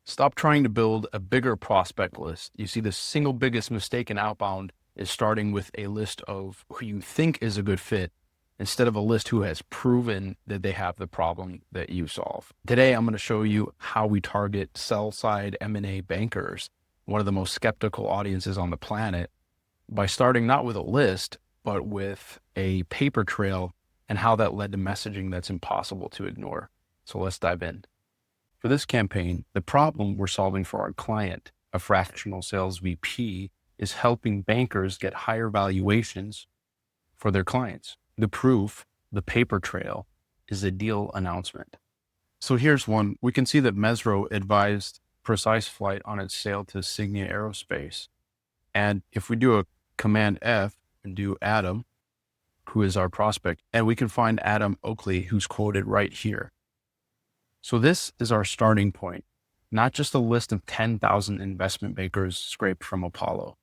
Stop trying to build a bigger prospect list. You see, the single biggest mistake in outbound is starting with a list of who you think is a good fit instead of a list who has proven that they have the problem that you solve. Today, I'm going to show you how we target sell-side M&A bankers, one of the most skeptical audiences on the planet, by starting not with a list, but with a paper trail and how that led to messaging that's impossible to ignore. So let's dive in. For this campaign, the problem we're solving for our client, a fractional sales VP, is helping bankers get higher valuations for their clients. The proof, the paper trail, is a deal announcement. So here's one. We can see that Mesro advised Precise Flight on its sale to Signia Aerospace. And if we do a Command F and do Adam, who is our prospect, and we can find Adam Oakley, who's quoted right here. So this is our starting point, not just a list of 10,000 investment bankers scraped from Apollo.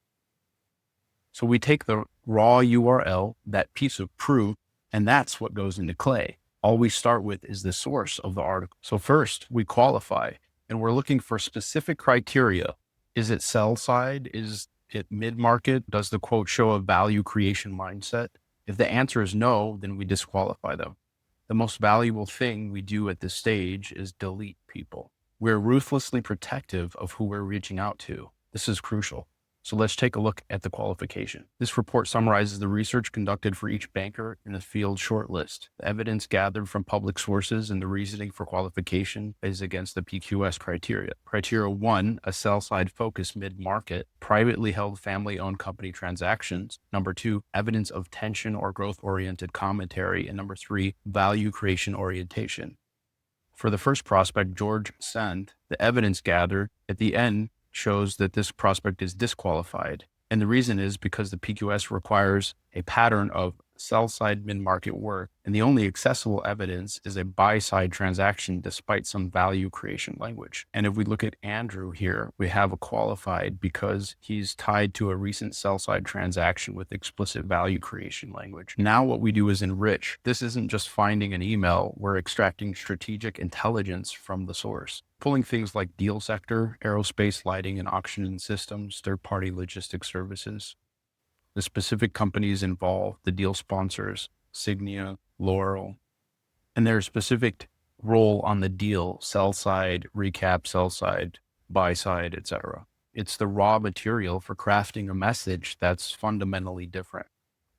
So we take the raw URL, that piece of proof, and that's what goes into Clay. All we start with is the source of the article. So first we qualify, and we're looking for specific criteria. Is it sell side? Is it mid-market? Does the quote show a value creation mindset? If the answer is no, then we disqualify them. The most valuable thing we do at this stage is delete people. We're ruthlessly protective of who we're reaching out to. This is crucial. So let's take a look at the qualification. This report summarizes the research conducted for each banker in the field shortlist. The evidence gathered from public sources and the reasoning for qualification is against the PQS criteria. Criteria 1, a sell-side focused mid-market, privately held family-owned company transactions. Number 2, evidence of tension or growth-oriented commentary. And number 3, value creation orientation. For the first prospect, George Sand, the evidence gathered at the end shows that this prospect is disqualified. And the reason is because the PQS requires a pattern of sell-side mid-market work, and the only accessible evidence is a buy-side transaction despite some value creation language. And if we look at Andrew here, we have a qualified because he's tied to a recent sell-side transaction with explicit value creation language. Now what we do is enrich. This isn't just finding an email, we're extracting strategic intelligence from the source. Pulling things like deal sector, aerospace, lighting and auction systems, third-party logistics services, the specific companies involved, the deal sponsors, Signia, Laurel, and their specific role on the deal, sell side, recap, sell side, buy side, etc. It's the raw material for crafting a message that's fundamentally different.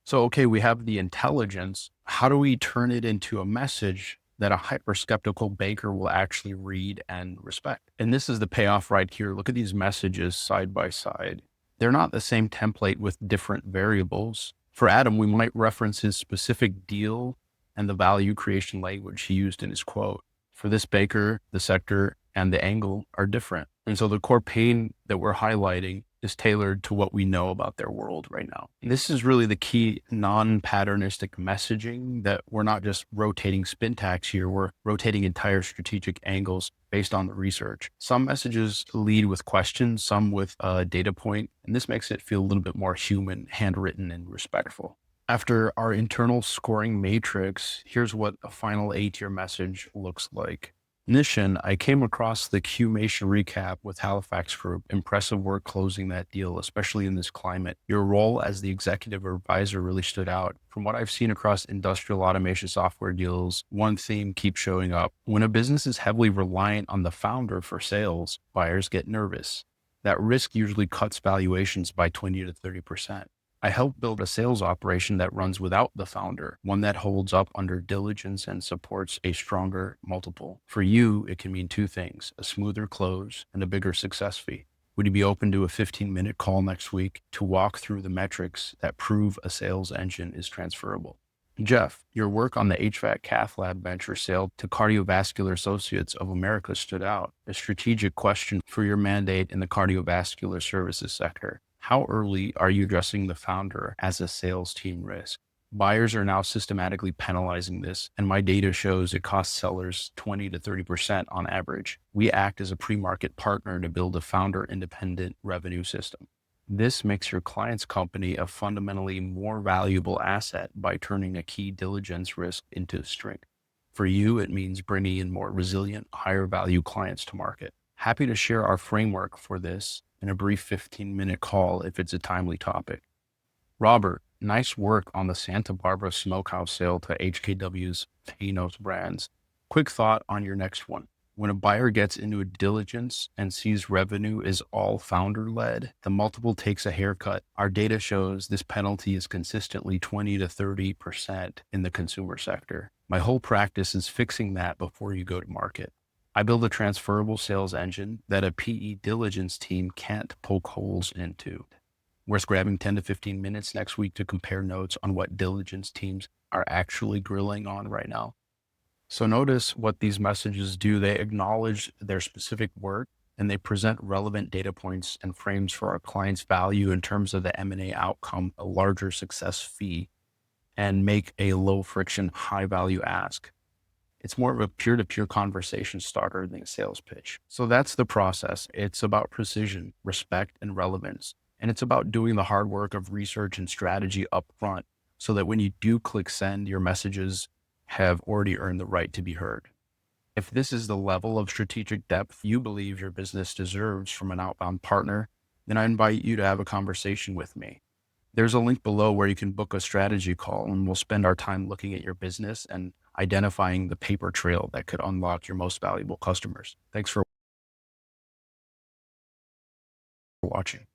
So, okay, we have the intelligence. How do we turn it into a message that a hyper-skeptical banker will actually read and respect? And this is the payoff right here. Look at these messages side by side. They're not the same template with different variables. For Adam, we might reference his specific deal and the value creation language he used in his quote. For this baker, the sector and the angle are different. And so the core pain that we're highlighting is tailored to what we know about their world right now. And this is really the key non-patternistic messaging, that we're not just rotating spintax here, we're rotating entire strategic angles based on the research. Some messages lead with questions, some with a data point, and this makes it feel a little bit more human, handwritten, and respectful. After our internal scoring matrix, here's what a final A-tier message looks like. Mission, I came across the Q-Mation recap with Halifax Group. Impressive work closing that deal, especially in this climate. Your role as the executive advisor really stood out. From what I've seen across industrial automation software deals, one theme keeps showing up. When a business is heavily reliant on the founder for sales, buyers get nervous. That risk usually cuts valuations by 20 to 30%. I help build a sales operation that runs without the founder, one that holds up under diligence and supports a stronger multiple. For you, it can mean two things: a smoother close and a bigger success fee. Would you be open to a 15-minute call next week to walk through the metrics that prove a sales engine is transferable? Jeff, your work on the HVAC cath lab venture sale to Cardiovascular Associates of America stood out. A strategic question for your mandate in the cardiovascular services sector. How early are you addressing the founder as a sales team risk? Buyers are now systematically penalizing this, and my data shows it costs sellers 20 to 30% on average. We act as a pre-market partner to build a founder-independent revenue system. This makes your client's company a fundamentally more valuable asset by turning a key diligence risk into strength. For you, it means bringing in more resilient, higher value clients to market. Happy to share our framework for this in a brief 15-minute call if it's a timely topic. Robert, nice work on the Santa Barbara Smokehouse sale to HKW's Panos brands. Quick thought on your next one. When a buyer gets into a diligence and sees revenue is all founder led, the multiple takes a haircut. Our data shows this penalty is consistently 20 to 30% in the consumer sector. My whole practice is fixing that before you go to market. I build a transferable sales engine that a PE diligence team can't poke holes into. Worth grabbing 10 to 15 minutes next week to compare notes on what diligence teams are actually grilling on right now. So notice what these messages do. They acknowledge their specific work and they present relevant data points and frames for our client's value in terms of the M&A outcome, a larger success fee, and make a low friction, high value ask. It's more of a peer-to-peer conversation starter than a sales pitch. So that's the process. It's about precision, respect, and relevance. And it's about doing the hard work of research and strategy up front so that when you do click send, your messages have already earned the right to be heard. If this is the level of strategic depth you believe your business deserves from an outbound partner, then I invite you to have a conversation with me. There's a link below where you can book a strategy call and we'll spend our time looking at your business and identifying the paper trail that could unlock your most valuable customers. Thanks for watching.